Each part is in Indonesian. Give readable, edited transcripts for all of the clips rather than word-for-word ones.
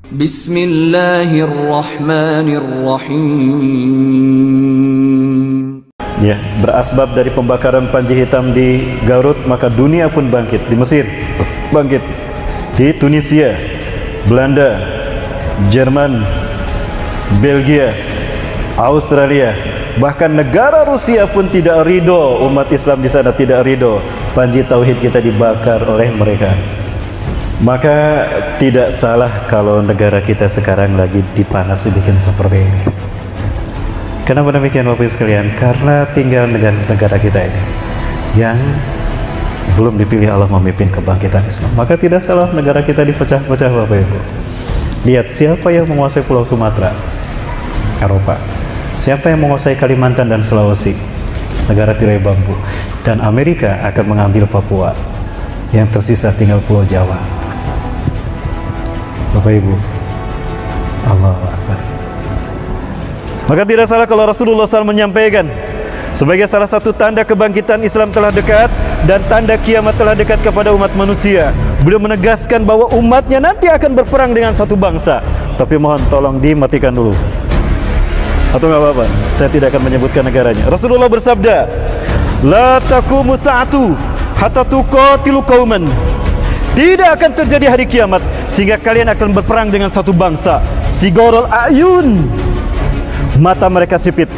Bismillahirrahmanirrahim. Ya, berasbab dari pembakaran Panji Hitam di Garut, maka dunia pun bangkit. Di Mesir bangkit, di Tunisia, Belanda, Jerman, Belgia, Australia, bahkan negara Rusia pun tidak ridho, umat Islam di sana tidak ridho Panji Tauhid kita dibakar oleh mereka. Maka tidak salah kalau negara kita sekarang lagi dipanas dibikin seperti ini. Kenapa demikian Bapak Ibu sekalian? Karena tinggal negara kita ini yang belum dipilih Allah memimpin kebangkitan Islam. Maka tidak salah negara kita dipecah-pecah Bapak Ibu. Lihat siapa yang menguasai Pulau Sumatera, Eropa. Siapa yang menguasai Kalimantan dan Sulawesi, negara tirai bambu. Dan Amerika akan mengambil Papua. Yang tersisa tinggal Pulau Jawa. Bapak Ibu, Allahu Akbar. Maka tidak salah kalau Rasulullah SAW menyampaikan sebagai salah satu tanda kebangkitan Islam telah dekat dan tanda kiamat telah dekat kepada umat manusia. Beliau menegaskan bahwa umatnya nanti akan berperang dengan satu bangsa. Tapi mohon tolong dimatikan dulu. Atau nggak apa-apa, saya tidak akan menyebutkan negaranya. Rasulullah bersabda, La taqumu sa'atu hatta tuqatilu qauman. Tidak akan terjadi hari kiamat sehingga kalian akan berperang dengan satu bangsa. Sigorul ayun, mata mereka sipit,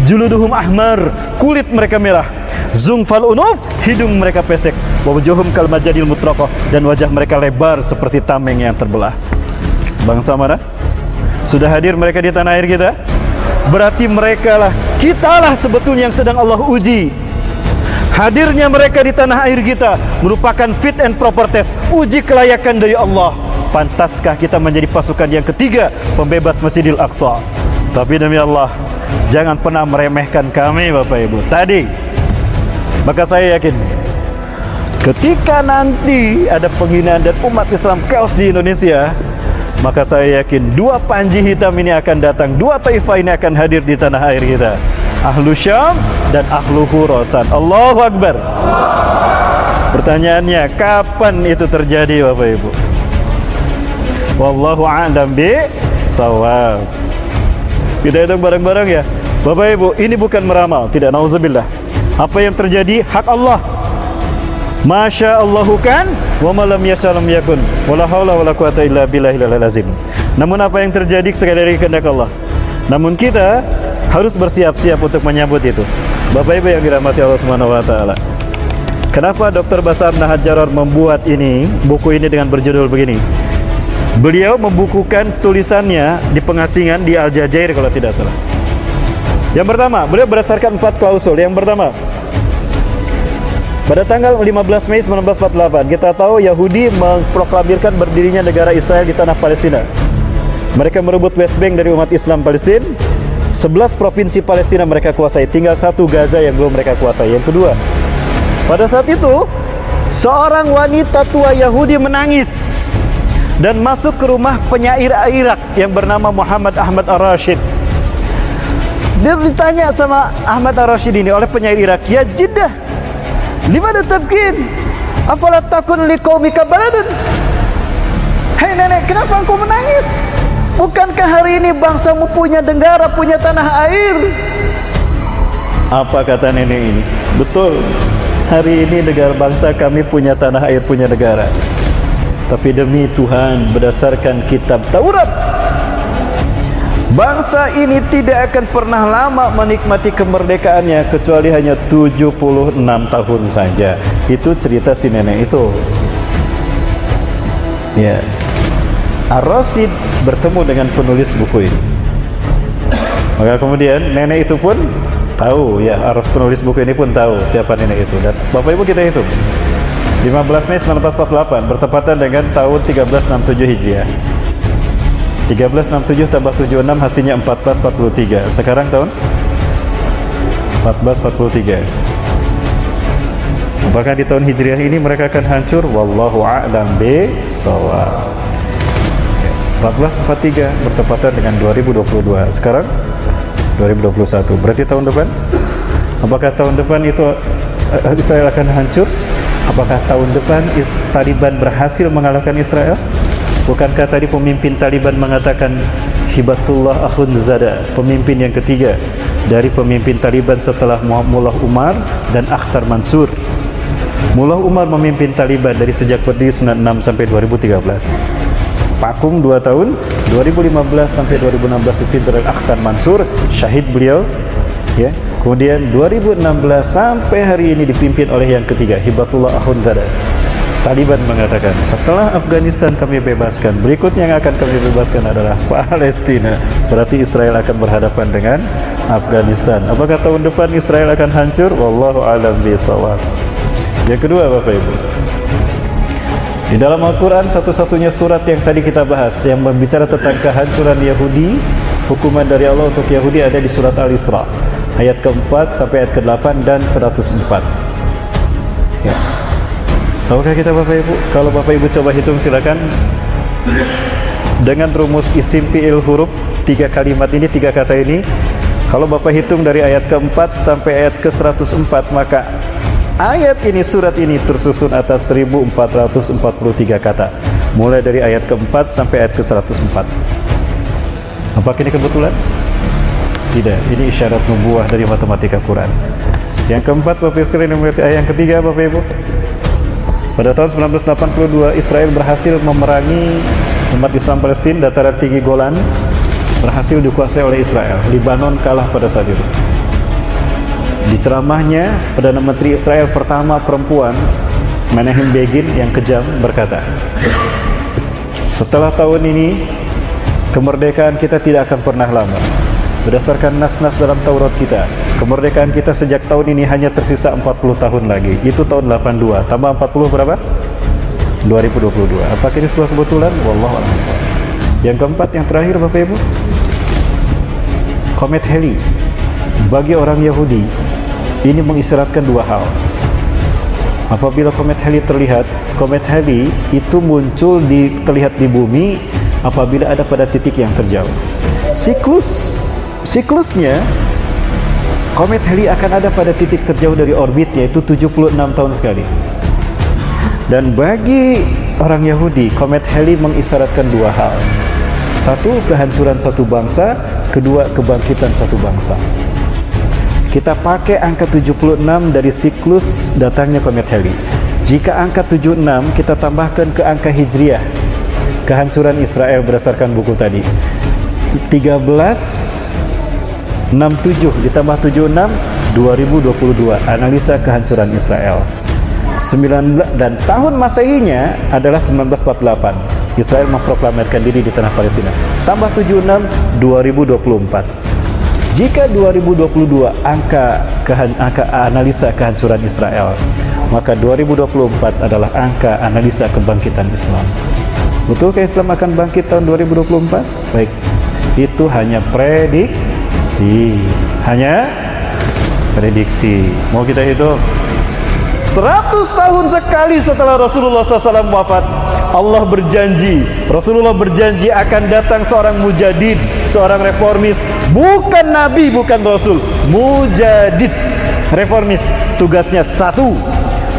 juluduhum ahmar, kulit mereka merah, zungfal unuf, hidung mereka pesek, wajuhum kal majadil mutraqah, dan wajah mereka lebar seperti tameng yang terbelah. Bangsa mana? Sudah hadir mereka di tanah air kita? Berarti mereka lah, kitalah sebetulnya yang sedang Allah uji. Hadirnya mereka di tanah air kita merupakan fit and proper test, uji kelayakan dari Allah. Pantaskah kita menjadi pasukan yang ketiga, pembebas Masjidil Aqsa? Tapi demi Allah, jangan pernah meremehkan kami Bapak Ibu. Tadi, maka saya yakin ketika nanti ada penghinaan dan umat Islam chaos di Indonesia, maka saya yakin dua Panji Hitam ini akan datang, dua Taifah ini akan hadir di tanah air kita, Ahlu Syam dan Ahlu Khurasan. Allahu Akbar. Pertanyaannya, kapan itu terjadi Bapak Ibu? Wallahu a'lam bisawab. Kita hitung bareng-bareng ya Bapak Ibu, ini bukan meramal, tidak, nauzubillah. Apa yang terjadi hak Allah. Masya Allahu kan, wa ma lam yasha lam yakun, wala haula wala quwata illa billahil azim. Namun apa yang terjadi sekali lagi kehendak Allah. Namun kita harus bersiap-siap untuk menyambut itu. Bapak Ibu yang dirahmati Allah Subhanahu wa taala. Kenapa Dr. Basam Nahjar membuat buku ini dengan berjudul begini? Beliau membukukan tulisannya di pengasingan di Al-Jazair kalau tidak salah. Yang pertama, beliau berdasarkan 4 klausul. Yang pertama, pada tanggal 15 Mei 1948, kita tahu Yahudi memproklamirkan berdirinya negara Israel di tanah Palestina. Mereka merebut West Bank dari umat Islam Palestina. 11 provinsi Palestina mereka kuasai, tinggal 1 Gaza yang belum mereka kuasai. Yang kedua, pada saat itu seorang wanita tua Yahudi menangis dan masuk ke rumah penyair Irak yang bernama Muhammad Ahmad Ar-Rashid. Dia ditanya sama Ahmad Ar-Rashid ini oleh penyair Irak, "Ya Jiddah, limana tabkin? Afala takun liqaumika baladun?" Hei nenek, kenapa engkau menangis? Bukankah hari ini bangsamu punya negara, punya tanah air? Apa kata nenek ini? Betul, hari ini negara bangsa kami punya tanah air, punya negara. Tapi demi Tuhan, berdasarkan kitab Taurat, bangsa ini tidak akan pernah lama menikmati kemerdekaannya kecuali hanya 76 tahun saja. Itu cerita si nenek itu. Ya, Ar-Rashid bertemu dengan penulis buku ini. Maka kemudian nenek itu pun tahu, ya, penulis buku ini pun tahu siapa nenek itu. Dan Bapak Ibu kita hitung, 15 Mei 1948 bertepatan dengan tahun 1367 Hijriah. 1367 tambah 76 hasilnya 1443. Sekarang tahun 1443. Apakah di tahun Hijriah ini mereka akan hancur? Wallahu a'lam bishawab. 1443 bertepatan dengan 2022. Sekarang 2021. Berarti tahun depan? Apakah tahun depan itu Israel akan hancur? Apakah tahun depan Taliban berhasil mengalahkan Israel? Bukankah tadi pemimpin Taliban mengatakan Hibatullah Akhundzada, pemimpin yang ketiga dari pemimpin Taliban setelah Mullah Umar dan Akhtar Mansur. Mullah Umar memimpin Taliban dari sejak berdiri 96 sampai 2013. Vakum 2 tahun, 2015 sampai 2016 dipimpin oleh Akhtar Mansur, syahid beliau, ya. Kemudian 2016 sampai hari ini dipimpin oleh yang ketiga, Hibatullah Akhundzada. Taliban mengatakan, setelah Afghanistan kami bebaskan, berikutnya yang akan kami bebaskan adalah Palestina. Berarti Israel akan berhadapan dengan Afghanistan. Apakah tahun depan Israel akan hancur? Wallahu a'lam bishawab. Yang kedua, Bapak Ibu, di dalam Al-Quran satu-satunya surat yang tadi kita bahas yang berbicara tentang kehancuran Yahudi, hukuman dari Allah untuk Yahudi, ada di surat Al-Isra ayat ke-4 sampai ayat ke-8 dan 104. Ya. Tahukah kita Bapak Ibu? Kalau Bapak Ibu coba hitung silakan. Dengan rumus isim fi'il huruf, 3 kalimat ini, 3 kata ini, kalau Bapak hitung dari ayat ke-4 sampai ayat ke-104, maka ayat ini, surat ini tersusun atas 1443 kata. Mulai dari ayat ke-4 sampai ayat ke-104. Apakah ini kebetulan? Tidak, ini isyarat nubuah dari matematika Quran. Yang keempat, Bapak Ibu sekalian, yang ketiga Bapak Ibu, pada tahun 1982 Israel berhasil memerangi umat Islam Palestina. Dataran tinggi Golan berhasil dikuasai oleh Israel. Libanon kalah pada saat itu. Di ceramahnya, Perdana Menteri Israel pertama perempuan, Menachem Begin, yang kejam, berkata, setelah tahun ini kemerdekaan kita tidak akan pernah lama. Berdasarkan nas-nas dalam Taurat kita, kemerdekaan kita sejak tahun ini hanya tersisa 40 tahun lagi. Itu tahun 82, tambah 40 berapa? 2022. Apakah ini sebuah kebetulan? Wallahu a'lam. Yang keempat, yang terakhir Bapak Ibu, komet Halley. Bagi orang Yahudi, ini mengisyaratkan 2 hal. Apabila komet Halley terlihat, komet Halley itu muncul terlihat di bumi apabila ada pada titik yang terjauh. Siklusnya, komet Halley akan ada pada titik terjauh dari orbit, yaitu 76 tahun sekali. Dan bagi orang Yahudi, komet Halley mengisyaratkan 2 hal. 1, kehancuran satu bangsa. 2, kebangkitan satu bangsa. Kita pakai angka 76 dari siklus datangnya komet Halley. Jika angka 76 kita tambahkan ke angka Hijriah, kehancuran Israel berdasarkan buku tadi, 1367 ditambah 76, 2022, analisa kehancuran Israel. 19 dan tahun Masehinya adalah 1948. Israel memproklamirkan diri di tanah Palestina. Tambah 76, 2024. Jika 2022 angka analisa kehancuran Israel, maka 2024 adalah angka analisa kebangkitan Islam. Betulkah Islam akan bangkit tahun 2024? Baik. Itu hanya prediksi. Mau kita hitung 100 tahun sekali setelah Rasulullah SAW wafat, Allah berjanji, Rasulullah berjanji akan datang seorang mujadid, seorang reformis, bukan nabi, bukan rasul, mujadid, reformis. Tugasnya 1,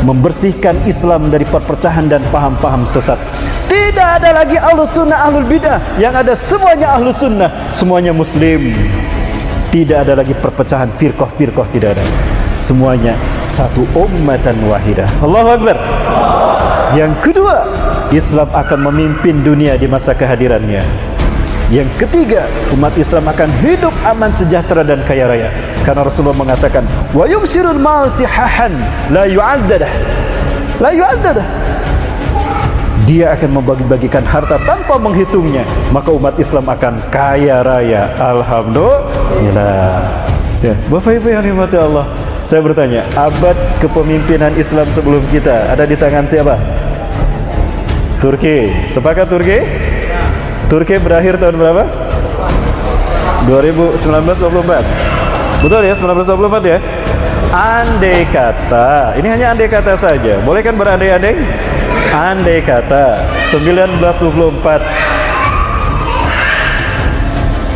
membersihkan Islam dari perpecahan dan paham-paham sesat. Tidak ada lagi ahlus sunnah, ahlul bidah. Yang ada semuanya ahlus sunnah, semuanya muslim. Tidak ada lagi perpecahan, firqah-firqah, tidak ada. Semuanya satu ummatan wahidah. Allahu Akbar. Yang kedua, Islam akan memimpin dunia di masa kehadirannya. Yang ketiga, umat Islam akan hidup aman, sejahtera dan kaya raya. Karena Rasulullah mengatakan, wa yumsirul mal sihahan la yu'addadah. La yu'addadah. Dia akan membagi-bagikan harta tanpa menghitungnya, maka umat Islam akan kaya raya. Alhamdulillah. Ya, Bapak Ibu yang dirahmati Allah, saya bertanya, abad kepemimpinan Islam sebelum kita ada di tangan siapa? Turki. Sepakat Turki? Turki berakhir tahun berapa? 1924. Betul ya, 1924 ya? Andai kata, ini hanya andai kata saja. Boleh kan berandai-andai? Andai kata 1924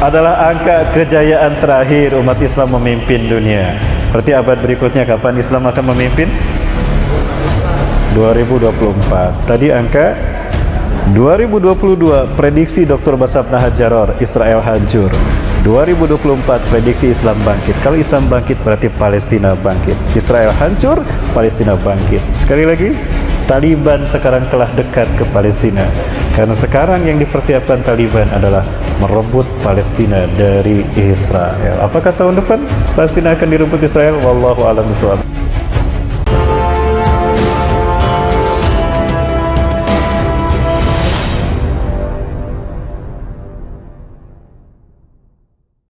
adalah angka kejayaan terakhir umat Islam memimpin dunia. Berarti abad berikutnya kapan Islam akan memimpin? 2024. Tadi angka 2022 prediksi Dr. Bassam Nahajaror, Israel hancur. 2024 prediksi Islam bangkit. Kalau Islam bangkit berarti Palestina bangkit. Israel hancur, Palestina bangkit. Sekali lagi, Taliban sekarang telah dekat ke Palestina. Karena sekarang yang dipersiapkan Taliban adalah merebut Palestina dari Israel. Apakah tahun depan Palestina akan direbut Israel? Wallahu a'lam bishawab.